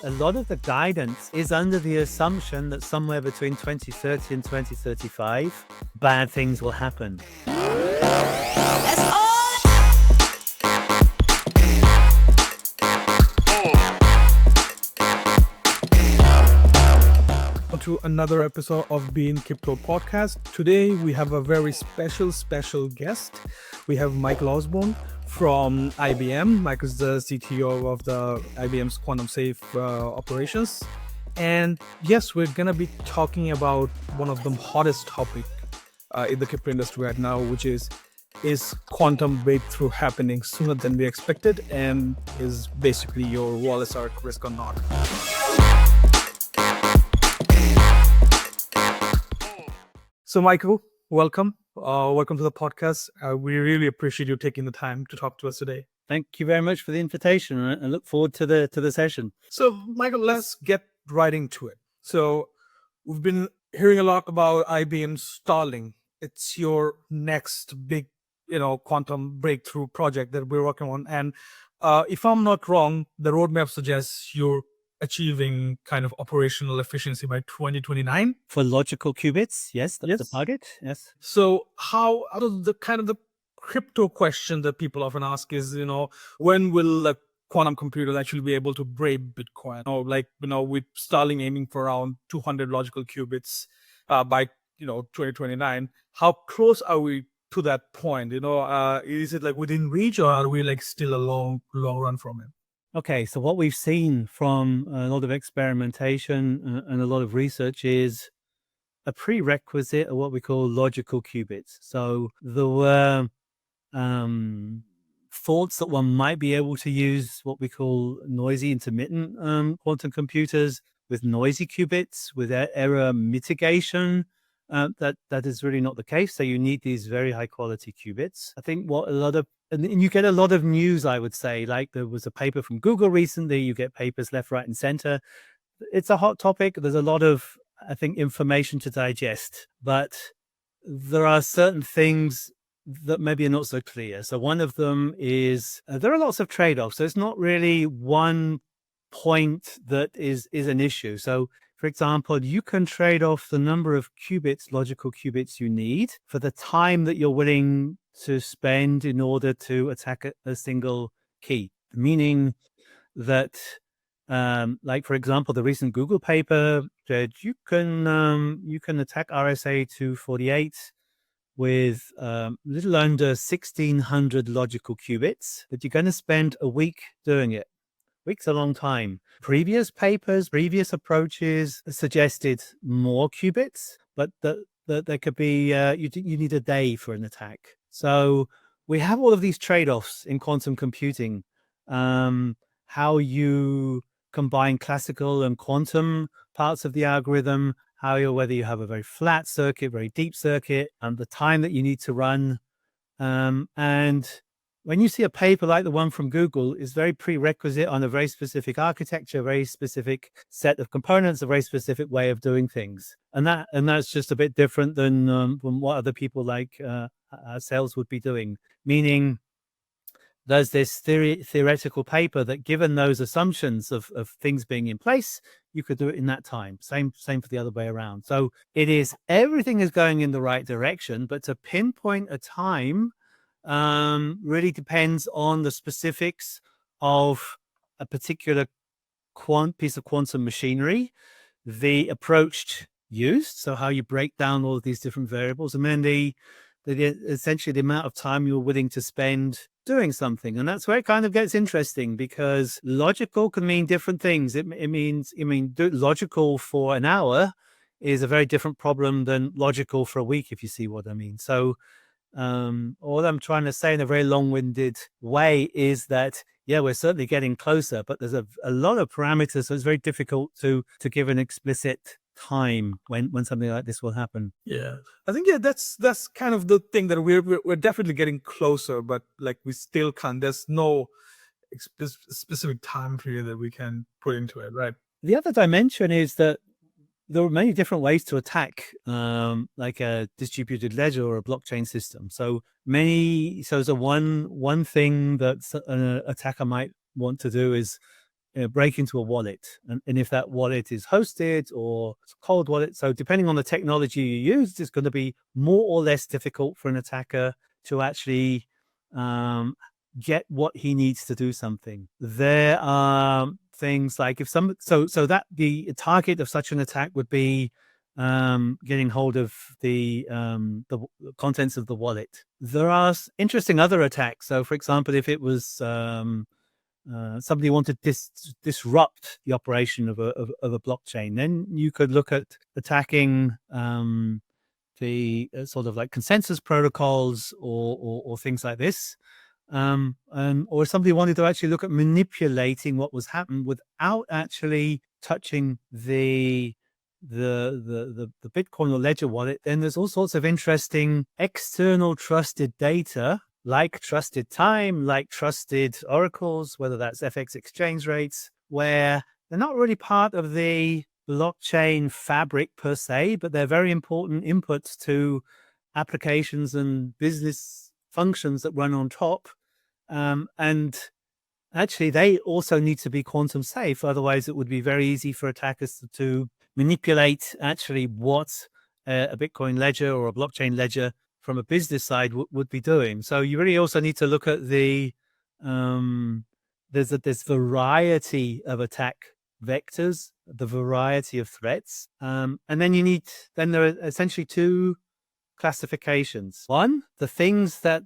A lot of the guidance is under the assumption that somewhere between 2030 and 2035, bad things will happen. To another episode of BeInCrypto Podcast. Today we have a very special guest. We have Michael Osborne from IBM. Michael's the CTO of the IBM's quantum safe operations. And yes, we're gonna be talking about one of the hottest topic in the crypto industry right now, which is quantum breakthrough happening sooner than we expected, and is basically your wallets are at risk or not. So, Michael, welcome. Welcome to the podcast. We really appreciate you taking the time to talk to us today. Thank you very much for the invitation, and I look forward to the session. So, Michael, let's get right into it. So, we've been hearing a lot about IBM stalling. It's your next big, quantum breakthrough project that we're working on. And if I'm not wrong, the roadmap suggests you're achieving kind of operational efficiency by 2029 for logical qubits. Yes, that's the target. Yes. So how, out of the kind of the crypto question that people often ask is, when will a quantum computer actually be able to break Bitcoin? With Starling aiming for around 200 logical qubits by 2029. How close are we to that point? Is it like within reach, or are we still a long run from it? Okay, so what we've seen from a lot of experimentation and a lot of research is a prerequisite of what we call logical qubits. So there were thoughts that one might be able to use what we call noisy intermittent quantum computers with noisy qubits, with error mitigation. That is really not the case. So you need these very high quality qubits. I think and you get a lot of news, I would say, like there was a paper from Google recently, you get papers left, right, and center. It's a hot topic. There's a lot of, I think, information to digest, but there are certain things that maybe are not so clear. So one of them is there are lots of trade-offs. So it's not really one point that is an issue. So for example, you can trade off the number of qubits, logical qubits you need for the time that you're willing to spend in order to attack a single key. Meaning that, for example, the recent Google paper said you can attack RSA 248 with a little under 1,600 logical qubits, but you're going to spend a week doing it. Week's a long time. Previous papers, previous approaches suggested more qubits, but that there could be, you need a day for an attack. So we have all of these trade-offs in quantum computing, how you combine classical and quantum parts of the algorithm, whether you have a very flat circuit, very deep circuit, and the time that you need to run. And when you see a paper like the one from Google, is very prerequisite on a very specific architecture, very specific set of components, a very specific way of doing things. And that's just a bit different than what other people like ourselves would be doing. Meaning there's this theoretical paper that given those assumptions of things being in place, you could do it in that time. Same for the other way around. So everything is going in the right direction, but to pinpoint a time really depends on the specifics of a particular piece of quantum machinery, the approach used, so how you break down all of these different variables, and then essentially the amount of time you're willing to spend doing something. And that's where it kind of gets interesting, because logical can mean different things. Logical for an hour is a very different problem than logical for a week, if you see what I mean. So all I'm trying to say in a very long-winded way is that, yeah, we're certainly getting closer, but there's a lot of parameters, so it's very difficult to give an explicit time when something like this will happen. Yeah, I think that's kind of the thing, that we're definitely getting closer, but we still can't. There's no specific time period that we can put into it, right? The other dimension is that there are many different ways to attack like a distributed ledger or a blockchain system. So one thing that an attacker might want to do is break into a wallet, and if that wallet is hosted or it's a cold wallet, so depending on the technology you use, it's going to be more or less difficult for an attacker to actually get what he needs to do something. There are things like if some so that the target of such an attack would be getting hold of the contents of the wallet. There are interesting other attacks. So, for example, if it was somebody wanted to disrupt the operation of a blockchain, then you could look at attacking the sort of like consensus protocols or things like this. Or somebody wanted to actually look at manipulating what was happening without actually touching the Bitcoin or Ledger wallet, then there's all sorts of interesting external trusted data, like trusted time, like trusted oracles, whether that's FX exchange rates, where they're not really part of the blockchain fabric per se, but they're very important inputs to applications and business functions that run on top. And actually, they also need to be quantum safe. Otherwise, it would be very easy for attackers to manipulate actually what a Bitcoin ledger or a blockchain ledger from a business side would be doing. So you really also need to look at the there's variety of attack vectors, the variety of threats, and then there are essentially two classifications. One, the things that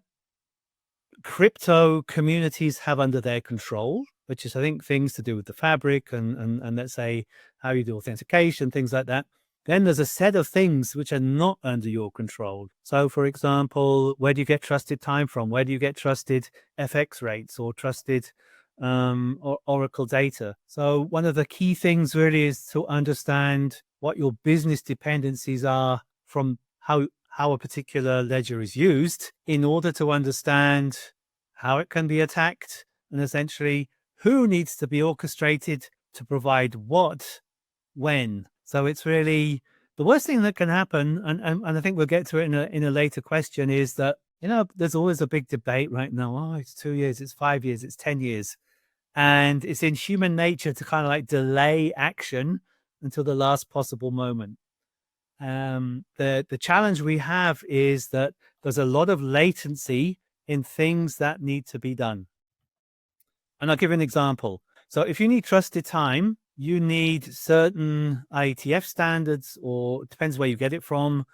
crypto communities have under their control, which is, I think, things to do with the fabric and let's say how you do authentication, things like that. Then there's a set of things which are not under your control. So, for example, where do you get trusted time from? Where do you get trusted FX rates or trusted or Oracle data? So one of the key things really is to understand what your business dependencies are from how a particular ledger is used in order to understand how it can be attacked and essentially who needs to be orchestrated to provide what, when. So it's really the worst thing that can happen, and I think we'll get to it in a later question, is that, there's always a big debate right now. Oh, it's 2 years, it's 5 years, it's 10 years. And it's in human nature to kind of like delay action until the last possible moment. The challenge we have is that there's a lot of latency in things that need to be done. And I'll give you an example. So if you need trusted time, you need certain IETF standards, or it depends where you get it from,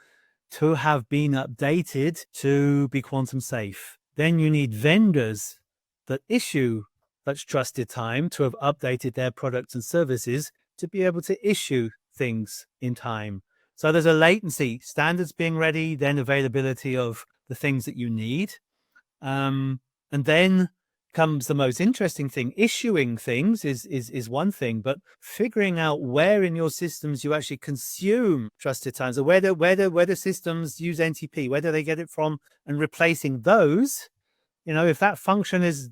to have been updated to be quantum safe. Then you need vendors that issue such trusted time to have updated their products and services to be able to issue things in time. So there's a latency, standards being ready, then availability of the things that you need. And then comes the most interesting thing. Issuing things is one thing, but figuring out where in your systems you actually consume trusted times, or where the systems use NTP, where do they get it from, and replacing those. If that function is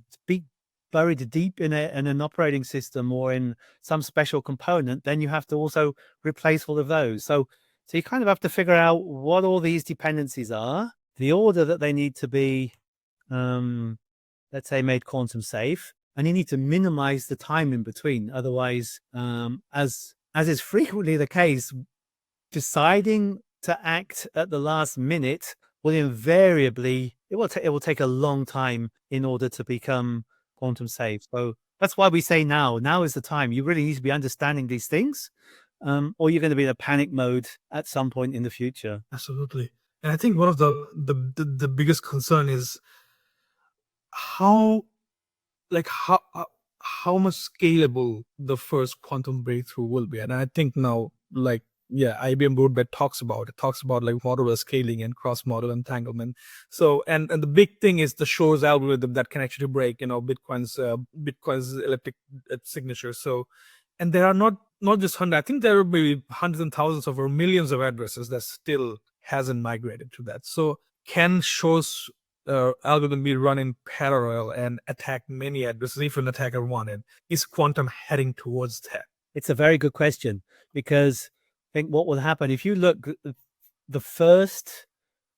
buried deep in an operating system or in some special component, then you have to also replace all of those. So you kind of have to figure out what all these dependencies are, the order that they need to be, let's say, made quantum safe, and you need to minimize the time in between. Otherwise, as is frequently the case, deciding to act at the last minute will invariably, it will take a long time in order to become quantum safe. So that's why we say now is the time. You really need to be understanding these things, or you're going to be in a panic mode at some point in the future. Absolutely. And I think one of the biggest concern is how much scalable the first quantum breakthrough will be. And I think now, IBM Roadmap talks about like modular scaling and cross-model entanglement. So, and the big thing is the Shor's algorithm that can actually break, Bitcoin's elliptic signature. So, and there are not just 100, I think there will be hundreds and thousands or millions of addresses that still hasn't migrated to that. So can Shor's algorithm be run in parallel and attack many addresses if an attacker wanted? Is quantum heading towards that? It's a very good question, because I think what will happen if you look, the first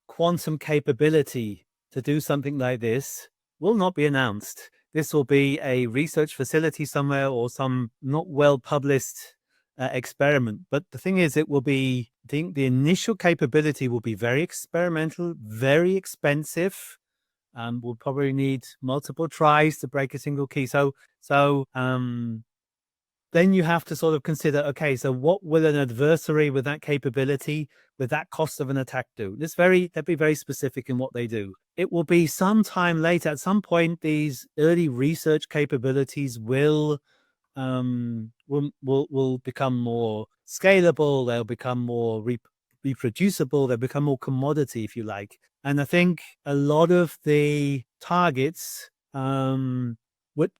quantum capability to do something like this will not be announced. this will be a research facility somewhere or some not well published experiment. But the thing is, it will be, I think the initial capability will be very experimental, very expensive. We'll probably need multiple tries to break a single key. So then you have to sort of consider, okay, so what will an adversary with that capability, with that cost of an attack do? They'll be very specific in what they do. It will be some time later, at some point, these early research capabilities will become more scalable. They'll become more reproducible. They'll become more commodity, if you like. And I think a lot of the targets, they'll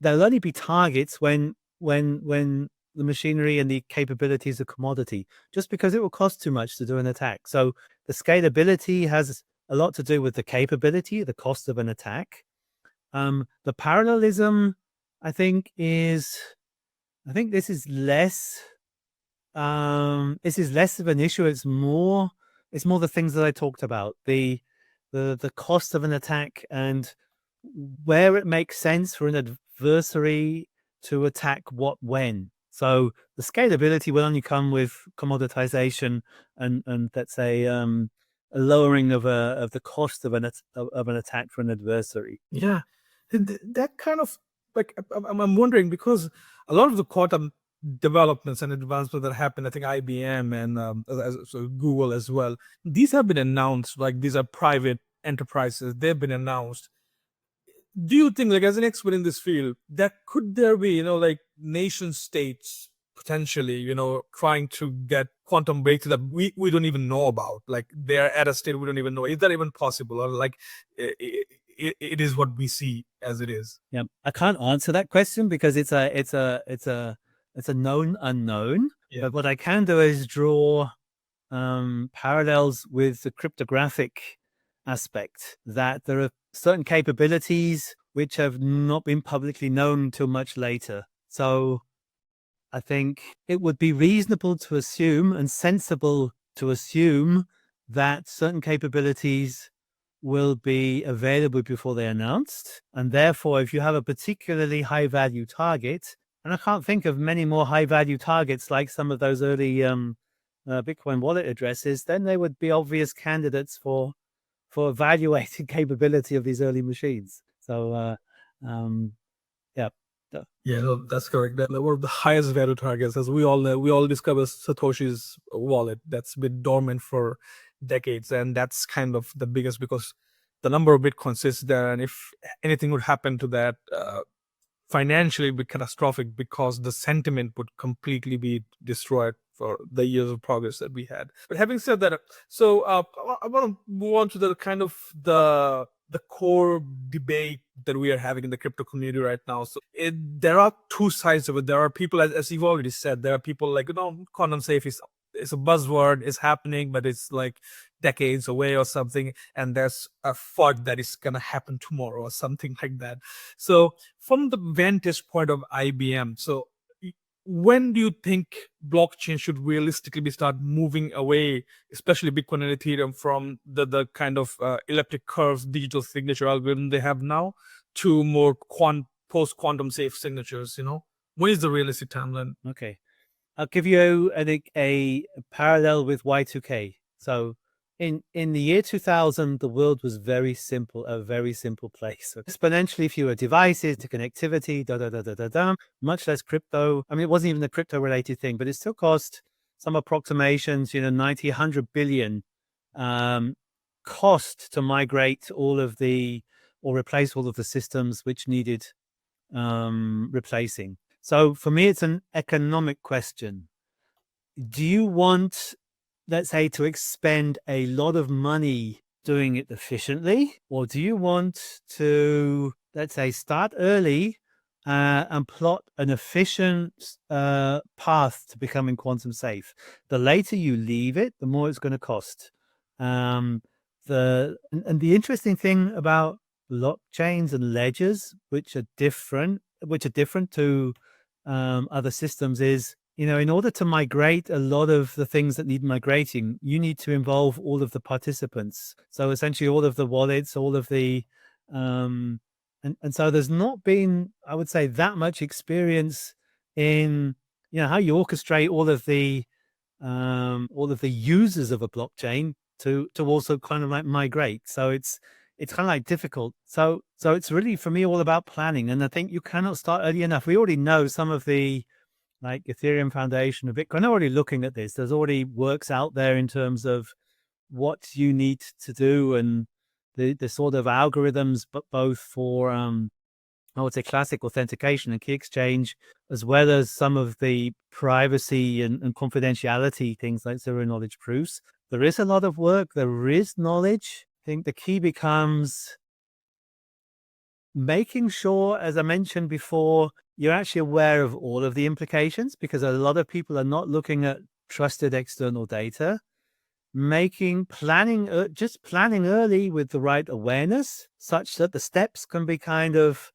only be targets when the machinery and the capabilities are commodity, just because it will cost too much to do an attack. So the scalability has a lot to do with the capability, the cost of an attack. The parallelism, I think this is less of an issue. It's more the things that I talked about, the cost of an attack and where it makes sense for an adversary to attack what when. So the scalability will only come with commoditization and let's say a lowering of the cost of an attack for an adversary. Yeah, that kind of like I'm wondering, because a lot of the quantum developments and advancements that happen, I think IBM and so Google as well, these have been announced. Like, these are private enterprises, they've been announced. Do you think, like, as an expert in this field, that could there be, like, nation states potentially, trying to get quantum breakthrough that we don't even know about? Like, they're at a state we don't even know. Is that even possible? Or like, it is what we see as it is? Yeah, I can't answer that question because it's a known unknown. Yeah. But what I can do is draw parallels with the cryptographic aspect, that there are certain capabilities which have not been publicly known until much later. So I think it would be reasonable to assume and sensible to assume that certain capabilities will be available before they're announced. And therefore, if you have a particularly high value target, and I can't think of many more high value targets like some of those early Bitcoin wallet addresses, then they would be obvious candidates for evaluating capability of these early machines. So yeah. Yeah, no, that's correct. That one of the highest value targets, as we all know, we all discover Satoshi's wallet that's been dormant for decades, and that's kind of the biggest, because the number of Bitcoins is there, and if anything would happen to that, financially it'd be catastrophic, because the sentiment would completely be destroyed for the years of progress that we had. But having said that, so I want to move on to the kind of the core debate that we are having in the crypto community right now. So there are two sides of it. There are people, as you've already said, there are people like, quantum safe is a buzzword, it's happening, but it's like decades away or something, and there's a FUD that is gonna happen tomorrow or something like that. So from the vantage point of IBM, so when do you think blockchain should realistically start moving away, especially Bitcoin and Ethereum, from the kind of elliptic curves digital signature algorithm they have now to more post-quantum safe signatures? When is the realistic timeline? Okay, I'll give you a parallel with Y2K. So in the year 2000, the world was a very simple place. So exponentially fewer devices to connectivity, much less crypto. I mean, it wasn't even a crypto related thing, but it still cost some approximations, 90, 100 billion cost to migrate or replace all of the systems which needed replacing. So for me, it's an economic question. Do you want, let's say, to expend a lot of money doing it efficiently? Or do you want to, let's say, start early and plot an efficient path to becoming quantum safe? The later you leave it, the more it's going to cost. And the interesting thing about blockchains and ledgers, which are different to other systems, is, in order to migrate a lot of the things that need migrating, you need to involve all of the participants. So essentially all of the wallets, all of the And so there's not been, I would say, that much experience in, how you orchestrate all of the users of a blockchain to also kind of like migrate. So it's kind of like difficult. So it's really, for me, all about planning. And I think you cannot start early enough. We already know some of the, like, Ethereum Foundation or Bitcoin are already looking at this. There's already works out there in terms of what you need to do, and the sort of algorithms, but both for I would say classic authentication and key exchange, as well as some of the privacy and confidentiality things like zero knowledge proofs. There is a lot of work. There is knowledge. I think the key becomes making sure, as I mentioned before, you're actually aware of all of the implications, because a lot of people are not looking at trusted external data. Just planning early with the right awareness, such that the steps can be kind of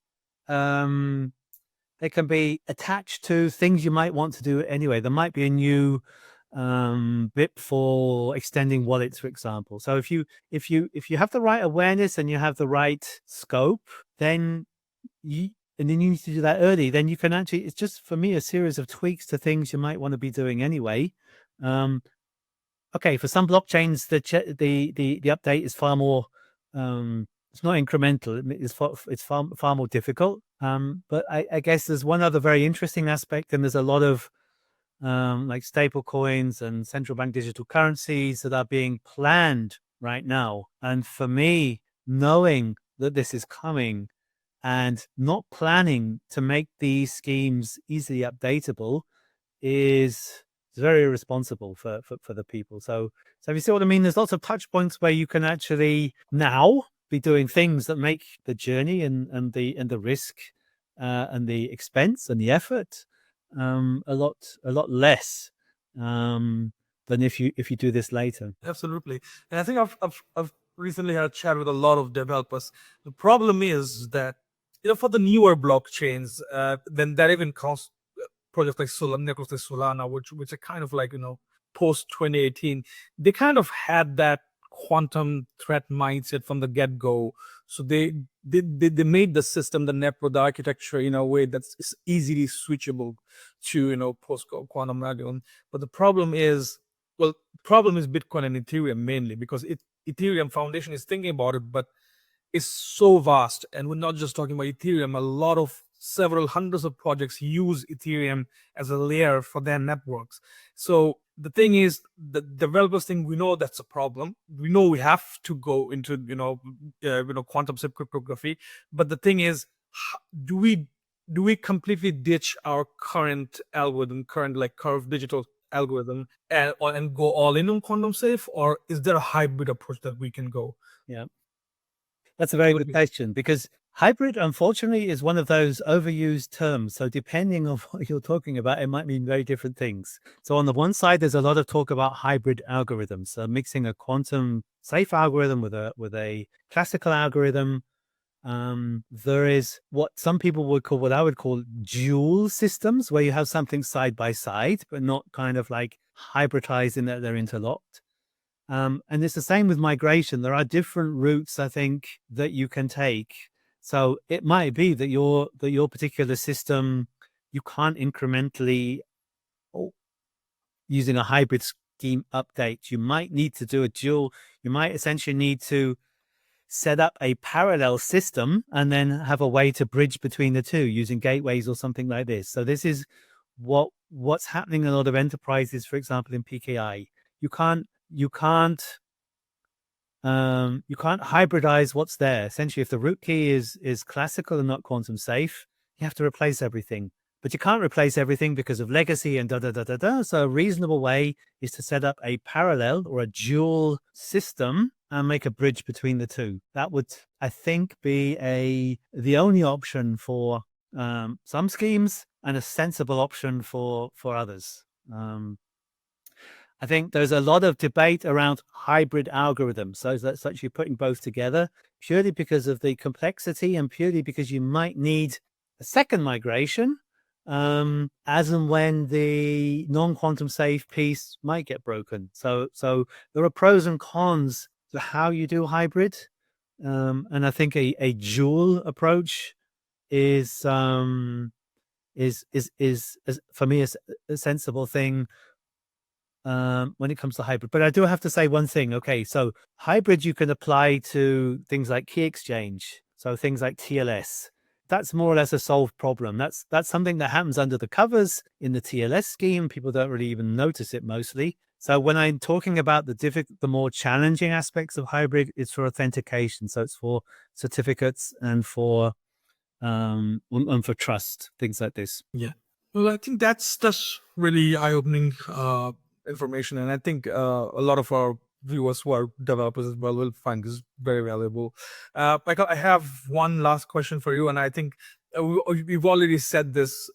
they can be attached to things you might want to do anyway. There might be a new bit for extending wallets, for example. So if you have the right awareness and you have the right scope, then you need to do that early. Then you can actually, it's just, for me, a series of tweaks to things you might want to be doing anyway. Okay, for some blockchains, the update is far more. It's not incremental. It's far more difficult. But I guess there's one other very interesting aspect, and there's a lot of like stable coins and central bank digital currencies that are being planned right now. And for me, knowing that this is coming and not planning to make these schemes easily updatable is very irresponsible for the people. So if you see what I mean, there's lots of touch points where you can actually now be doing things that make the journey and the risk and the expense and the effort a lot less than if you do this later. Absolutely. And I think I've recently had a chat with a lot of developers. The problem is that, for the newer blockchains, then that even costs projects like Solana, networks like Solana, which are kind of like, post 2018, they kind of had that quantum threat mindset from the get-go. So they made the system, the network, the architecture in a way that's easily switchable to, post quantum realm. But the problem is Bitcoin and Ethereum mainly, because Ethereum Foundation is thinking about it, but it's so vast. And we're not just talking about Ethereum. A lot of several hundreds of projects use Ethereum as a layer for their networks. So the thing is, the developers think we know that's a problem. We know we have to go into quantum safe cryptography. But the thing is, do we completely ditch our current algorithm, current like curve digital algorithm, and go all in on quantum safe, or is there a hybrid approach that we can go? Yeah, that's a very good question, because hybrid, unfortunately, is one of those overused terms. So depending on what you're talking about, it might mean very different things. So on the one side, there's a lot of talk about hybrid algorithms, so mixing a quantum safe algorithm with a classical algorithm. There is what some people would call, what I would call, dual systems, where you have something side by side, but not kind of like hybridized in that they're interlocked. And it's the same with migration. There are different routes, I think, that you can take. So it might be that your particular system, you can't incrementally, using a hybrid scheme update. You might need to do a dual. You might essentially need to set up a parallel system and then have a way to bridge between the two using gateways or something like this. So this is what's happening in a lot of enterprises, for example, in PKI. You can't hybridize what's there. Essentially, if the root key is classical and not quantum safe, you have to replace everything. But you can't replace everything because of legacy and da. So a reasonable way is to set up a parallel or a dual system and make a bridge between the two. That would, I think, be the only option for some schemes and a sensible option for others. I think there's a lot of debate around hybrid algorithms. So that's actually putting both together, purely because of the complexity and purely because you might need a second migration as and when the non-quantum safe piece might get broken. So there are pros and cons to how you do hybrid. And I think a dual approach is for me a sensible thing when it comes to hybrid. But I do have to say one thing. Okay, so hybrid you can apply to things like key exchange, so things like TLS. That's more or less a solved problem. That's something that happens under the covers in the TLS scheme. People don't really even notice it mostly. So when I'm talking about the more challenging aspects of hybrid, it's for authentication. So it's for certificates and for trust, things like this. Yeah. Well, I think that's really eye-opening information, and I think a lot of our viewers who are developers as well will find this very valuable. Michael, I have one last question for you, and I think we've already said this.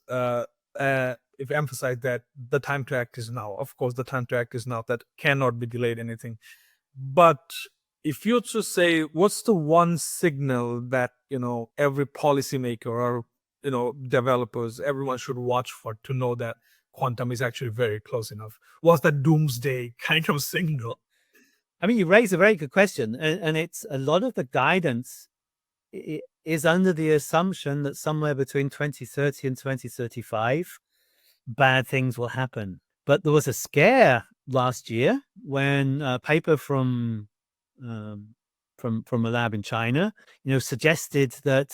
If emphasized that the time to act is now. Of course, the time to act is now. That cannot be delayed. Anything, but if you to say, what's the one signal that every policymaker or developers, everyone should watch for to know that quantum is actually very close enough? What's that doomsday kind of signal? I mean, you raise a very good question, and it's a lot of the guidance is under the assumption that somewhere between 2030 and 2035, bad things will happen. But there was a scare last year when a paper from a lab in China, suggested that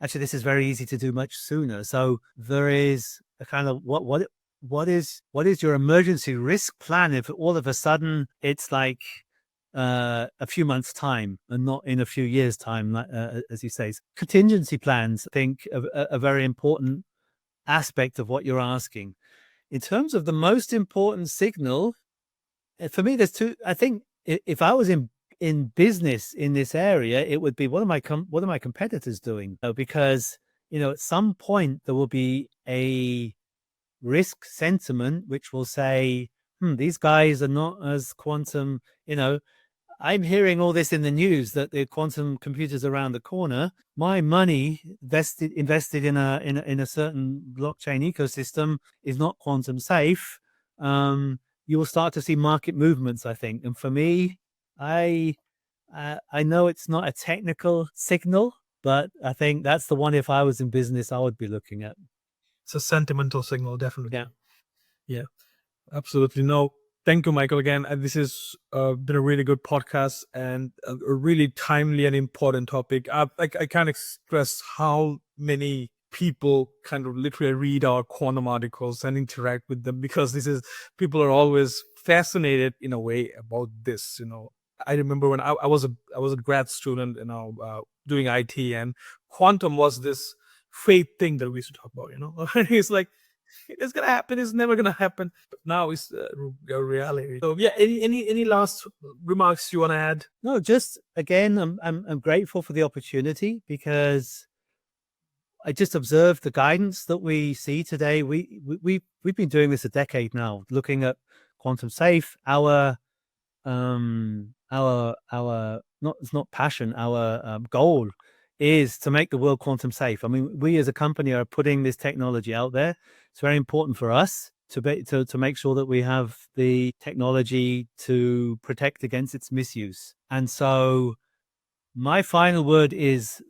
actually this is very easy to do much sooner. So there is a kind of what is your emergency risk plan if all of a sudden it's like a few months' time and not in a few years' time, as you say. Contingency plans, I think, are a very important aspect of what you're asking. In terms of the most important signal, for me, there's two. I think if I was in business in this area, it would be what are my competitors doing? Because at some point there will be a risk sentiment which will say, these guys are not as quantum. I'm hearing all this in the news that the quantum computers around the corner. My money invested in a certain blockchain ecosystem is not quantum safe. You will start to see market movements, I think. And for me, I know it's not a technical signal, but I think that's the one. If I was in business, I would be looking at. It's a sentimental signal, definitely. Yeah, absolutely. No. Thank you, Michael, again. This has been a really good podcast and a really timely and important topic. I can't express how many people kind of literally read our quantum articles and interact with them, because people are always fascinated in a way about this. I remember when I was a grad student, doing IT, and quantum was this fate thing that we used to talk about. It's like, it's gonna happen, it's never gonna happen, but now it's a reality. So yeah, any last remarks you want to add? No, just again, I'm grateful for the opportunity, because I just observed the guidance that we see today. We've been doing this a decade now, looking at quantum safe. Our goal is to make the world quantum safe. I mean, we as a company are putting this technology out there. It's very important for us to make sure that we have the technology to protect against its misuse. And so my final word is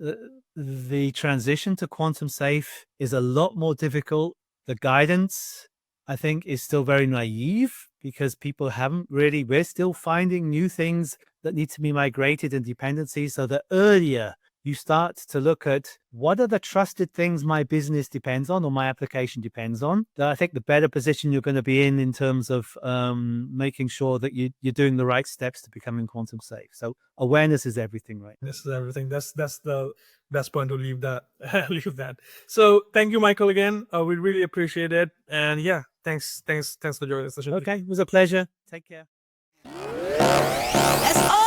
the transition to quantum safe is a lot more difficult. The guidance, I think, is still very naive, because people we're still finding new things that need to be migrated and dependencies. So the earlier you start to look at what are the trusted things my business depends on or my application depends on, I think the better position you're going to be in terms of making sure that you're doing the right steps to becoming quantum safe. So awareness is everything, right? This is everything. That's the best point to leave that. So thank you, Michael, again. We really appreciate it. And yeah, thanks for joining the session. Okay, it was a pleasure. Take care. That's all.